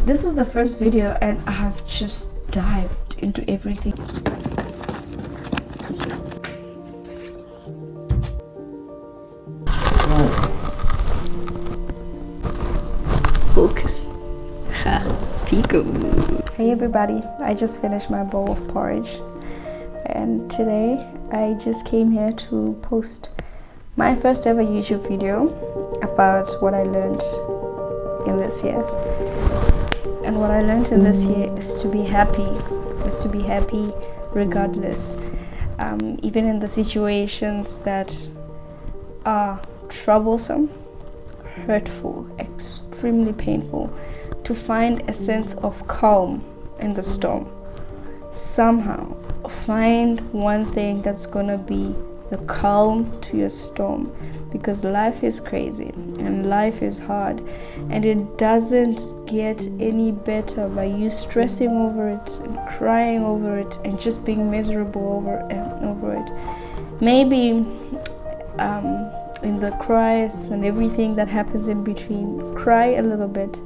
This is the first video and I have just dived into everything. Focus. Ha, peekaboo. Hey everybody, I just finished my bowl of porridge and today I just came here to post my first ever YouTube video about what I learned in this year. And what I learned in this year is to be happy, regardless, even in the situations that are troublesome, hurtful, extremely painful, to find a sense of calm in the storm. Somehow find one thing that's gonna be the calm to your storm, because life is crazy and life is hard, and it doesn't get any better by you stressing over it and crying over it and just being miserable over it. Maybe in the cries and everything that happens in between, cry a little bit,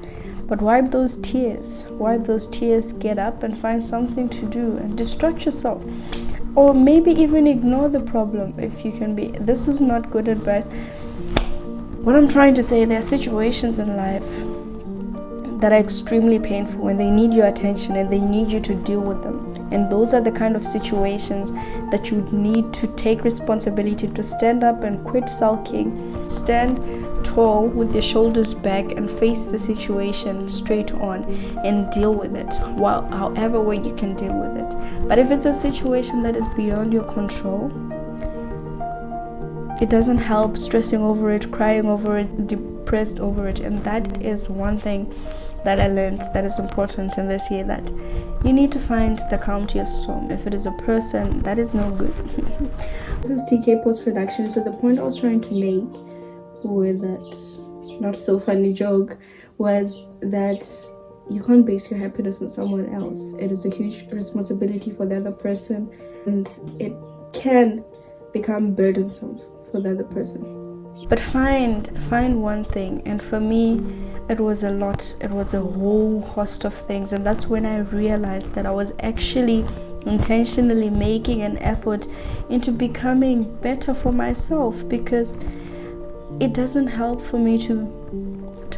but wipe those tears, get up and find something to do and distract yourself. Or maybe even ignore the problem if you can be. This is not good advice. What I'm trying to say, there are situations in life that are extremely painful and they need your attention and they need you to deal with them. And those are the kind of situations that you need to take responsibility to stand up and quit sulking. Stand tall with your shoulders back and face the situation straight on and deal with it, however way you can deal with it. But if it's a situation that is beyond your control, it doesn't help stressing over it, crying over it, depressed over it. And that is one thing that I learned that is important in this year, that you need to find the calm to your storm. If it is a person, that is no good. This is TK post-production. So the point I was trying to make with that not so funny joke was that you can't base your happiness on someone else. It is a huge responsibility for the other person, and it can become burdensome for the other person. But find one thing, and for me it was a lot. It was a whole host of things, and that's when I realized that I was actually intentionally making an effort into becoming better for myself, because it doesn't help for me to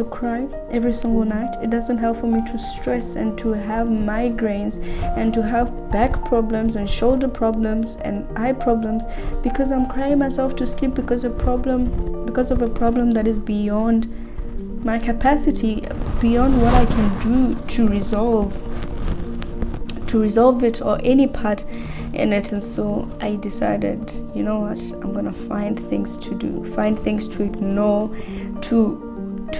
cry every single night. It doesn't help for me to stress and to have migraines and to have back problems and shoulder problems and eye problems because I'm crying myself to sleep because of a problem that is beyond my capacity, beyond what I can do to resolve it or any part in it. And so I decided, you know what, I'm gonna find things to do, find things to ignore, to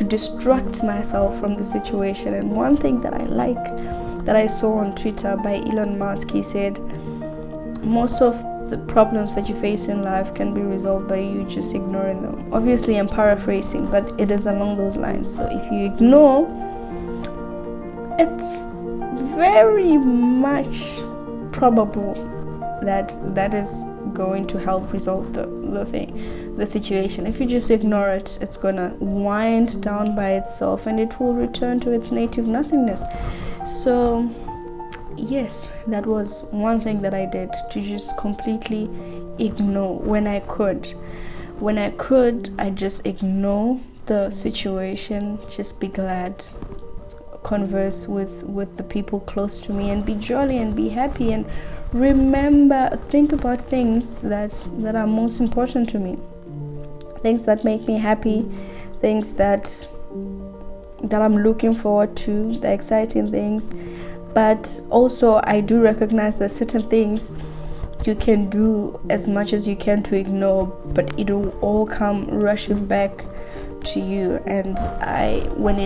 distract myself from the situation. And one thing that I like, that I saw on Twitter by Elon Musk, he said most of the problems that you face in life can be resolved by you just ignoring them. Obviously I'm paraphrasing, but it is along those lines. So if you ignore, it's very much probable that is going to help resolve the situation. If you just ignore it, it's gonna wind down by itself and it will return to its native nothingness. So yes, that was one thing that I did, to just completely ignore when I could. I just ignore the situation, just be glad, converse with the people close to me and be jolly and be happy, and think about things that are most important to me, things that make me happy, things that I'm looking forward to, the exciting things. But also I do recognize that certain things you can do as much as you can to ignore, but it will all come rushing back to you. And when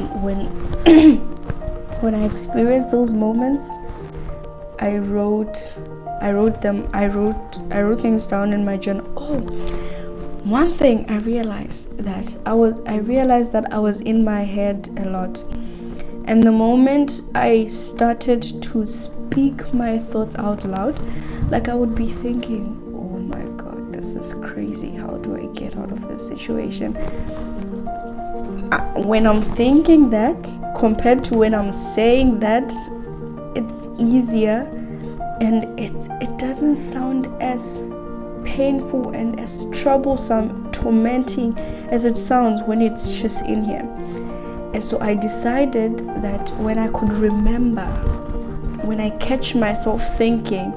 I experienced those moments, I wrote things down in my journal. Oh, one thing I realized that I was in my head a lot. And the moment I started to speak my thoughts out loud, like I would be thinking, oh my God, this is crazy. How do I get out of this situation? when I'm thinking that compared to when I'm saying that, it's easier, and it doesn't sound as painful and as troublesome, tormenting as it sounds when it's just in here. And so I decided that when I could remember, when I catch myself thinking,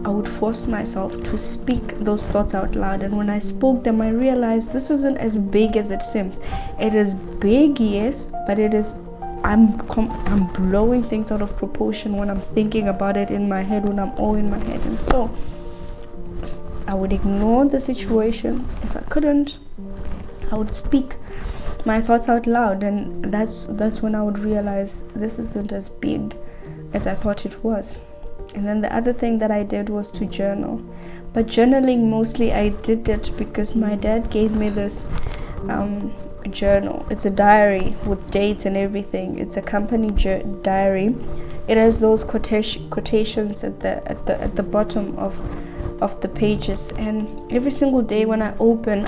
I would force myself to speak those thoughts out loud. And when I spoke them, I realized this isn't as big as it seems. It is big, yes, but it is, I'm blowing things out of proportion when I'm thinking about it in my head, when I'm all in my head. And so I would ignore the situation. If I couldn't, I would speak my thoughts out loud. And that's when I would realize this isn't as big as I thought it was. And then the other thing that I did was to journal. But journaling, mostly I did it because my dad gave me this journal. It's a diary with dates and everything. It's a company diary. It has those quotations at the bottom of the pages. And every single day when I open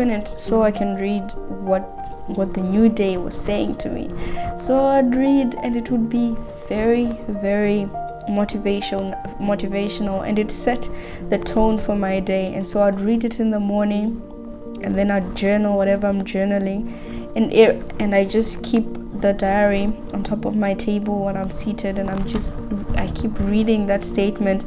it so I can read what the new day was saying to me. So I'd read, and it would be very, very motivational, and it set the tone for my day. And so I'd read it in the morning, and then I'd journal whatever I'm journaling, and I just keep the diary on top of my table when I'm seated, and I keep reading that statement,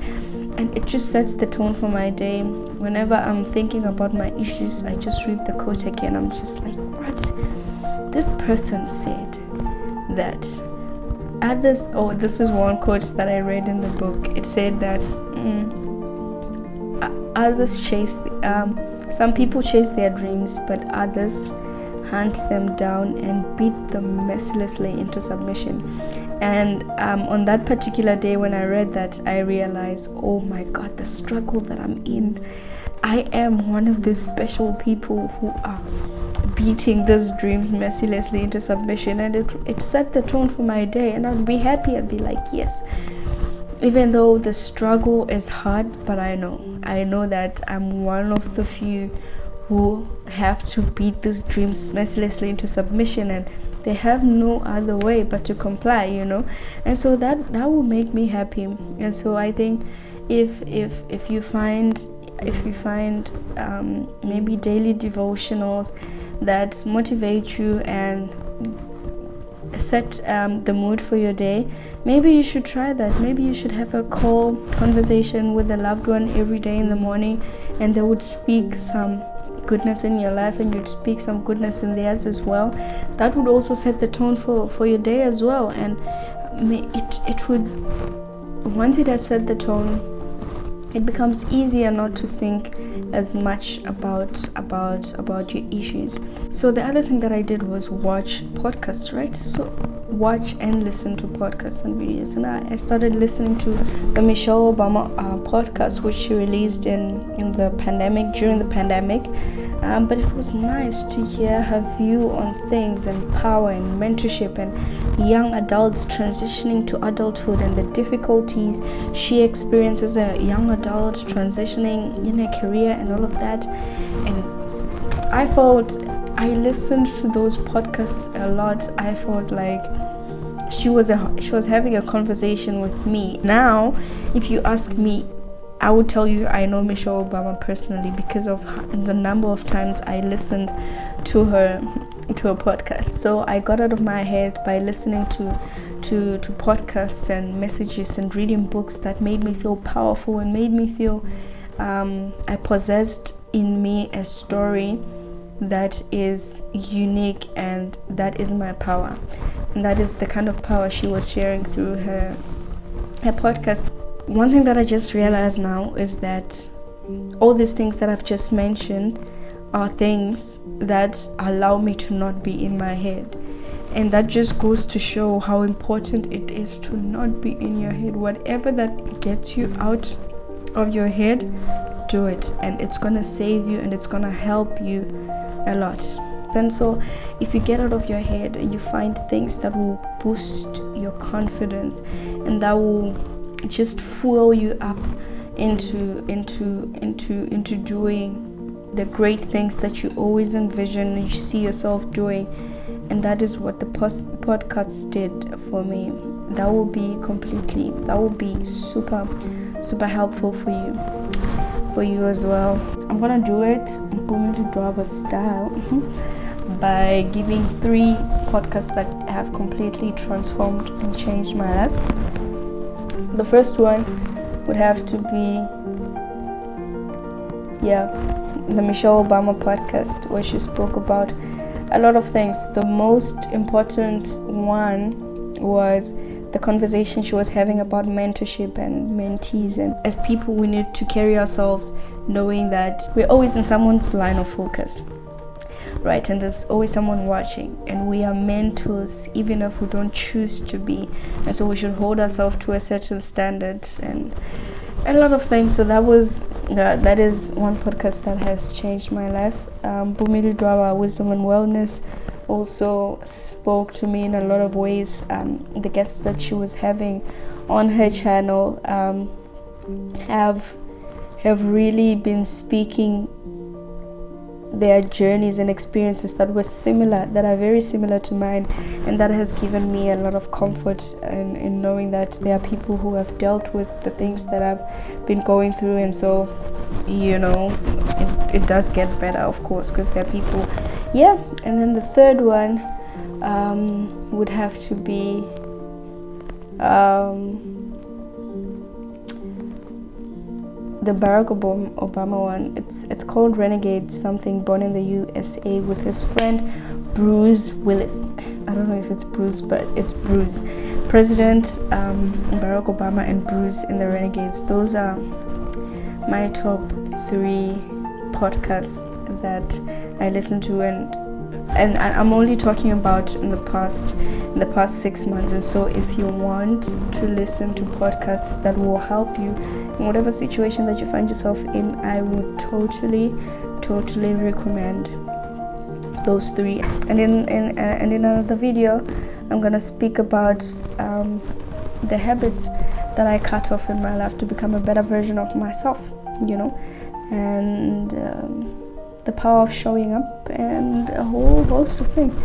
and it just sets the tone for my day. Whenever I'm thinking about my issues, I just read the quote again. I'm just like, what? This person said that others, this is one quote that I read in the book. It said that others some people chase their dreams, but others hunt them down and beat them mercilessly into submission. And on that particular day when I read that, I realized, oh my God, the struggle that I'm in. I am one of these special people who are beating these dreams mercilessly into submission. And it set the tone for my day, and I'd be happy. I'd be like, yes, even though the struggle is hard, but I know that I'm one of the few who have to beat these dreams mercilessly into submission, and they have no other way but to comply, and so that will make me happy. And so I think if you find maybe daily devotionals that motivate you and set the mood for your day, maybe you should try that. Maybe you should have a conversation with a loved one every day in the morning, and they would speak some goodness in your life, and you'd speak some goodness in theirs as well. That would also set the tone for your day as well. And it would, once it has set the tone, it becomes easier not to think as much about your issues. So the other thing that I did was watch podcasts, right? So watch and listen to podcasts and videos. And I started listening to the Michelle Obama podcast, which she released in the pandemic, during the pandemic. But it was nice to hear her view on things and power and mentorship and young adults transitioning to adulthood and the difficulties she experiences as a young adult transitioning in her career and all of that. And I listened to those podcasts a lot. I felt like she was having a conversation with me. Now, if you ask me, I would tell you I know Michelle Obama personally because of the number of times I listened to her podcast. So I got out of my head by listening to podcasts and messages and reading books that made me feel powerful and made me feel I possessed in me a story that is unique, and that is my power. And that is the kind of power she was sharing through her podcast. One thing that I just realized now is that all these things that I've just mentioned are things that allow me to not be in my head. And that just goes to show how important it is to not be in your head. Whatever that gets you out of your head, do it. And it's going to save you, and it's going to help you a lot. Then so if you get out of your head and you find things that will boost your confidence and that will just fuel you up into doing the great things that you always envision and you see yourself doing, and that is what the podcast did for me. That will be super helpful for you as well. I'm gonna do it Bumili Driver style by giving 3 podcasts that have completely transformed and changed my life. The first one would have to be the Michelle Obama podcast, where she spoke about a lot of things. The most important one was the conversation she was having about mentorship and mentees, and as people we need to carry ourselves knowing that we're always in someone's line of focus, right? And there's always someone watching, and we are mentors even if we don't choose to be, and so we should hold ourselves to a certain standard and a lot of things. So that is one podcast that has changed my life. Bumili Dwawa, Wisdom and Wellness, also spoke to me in a lot of ways. The guests that she was having on her channel have really been speaking their journeys and experiences that are very similar to mine, and that has given me a lot of comfort in knowing that there are people who have dealt with the things that I've been going through. And so it does get better, of course, because there are people. And then the third one would have to be the Barack Obama one. It's called Renegade something, born in the USA, with his friend Bruce Willis. I don't know if it's Bruce, but it's Bruce. President Barack Obama and Bruce in the Renegades. Those are my top 3 podcasts that I listen to, and I'm only talking about in the past 6 months. And so if you want to listen to podcasts that will help you in whatever situation that you find yourself in, I would totally recommend those 3. And in another video, I'm gonna speak about the habits that I cut off in my life to become a better version of myself, and the power of showing up, and a whole host of things.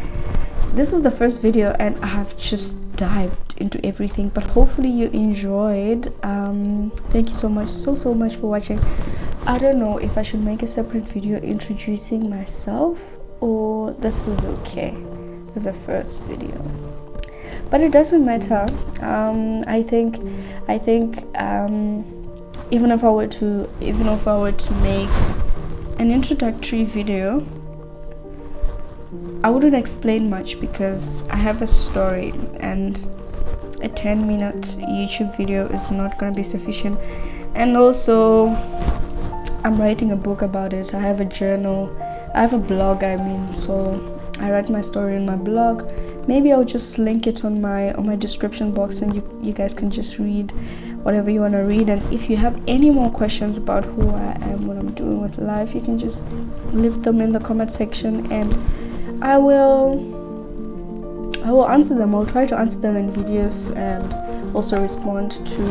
This is the first video, and I have just dived into everything, but hopefully you enjoyed. Thank you so much for watching. I don't know if I should make a separate video introducing myself, or this is okay as a first video, but it doesn't matter. I think even if I were to make an introductory video, I wouldn't explain much, because I have a story, and a 10-minute YouTube video is not going to be sufficient. And also, I'm writing a book about it. I have a journal, I have a blog, so I write my story in my blog. Maybe I'll just link it on my description box, and you guys can just read whatever you want to read. And if you have any more questions about who I am, what I'm doing with life, you can just leave them in the comment section, and I will answer them. I'll try to answer them in videos, and also respond to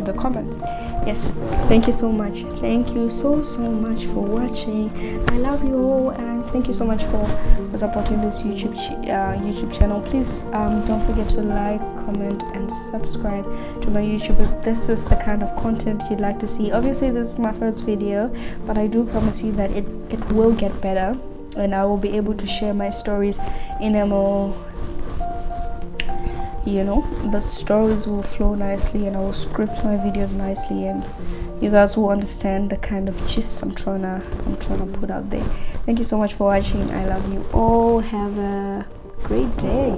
the comments. Yes, thank you so much. Thank you so much for watching. I love you all, and thank you so much for supporting this YouTube channel. Please don't forget to like, comment, and subscribe to my YouTube if this is the kind of content you'd like to see. Obviously, this is my first video, but I do promise you that it will get better, and I will be able to share my stories in a more, the stories will flow nicely, and I will script my videos nicely, and you guys will understand the kind of gist I'm trying to put out there. Thank you so much for watching. I love you all. Have a great day.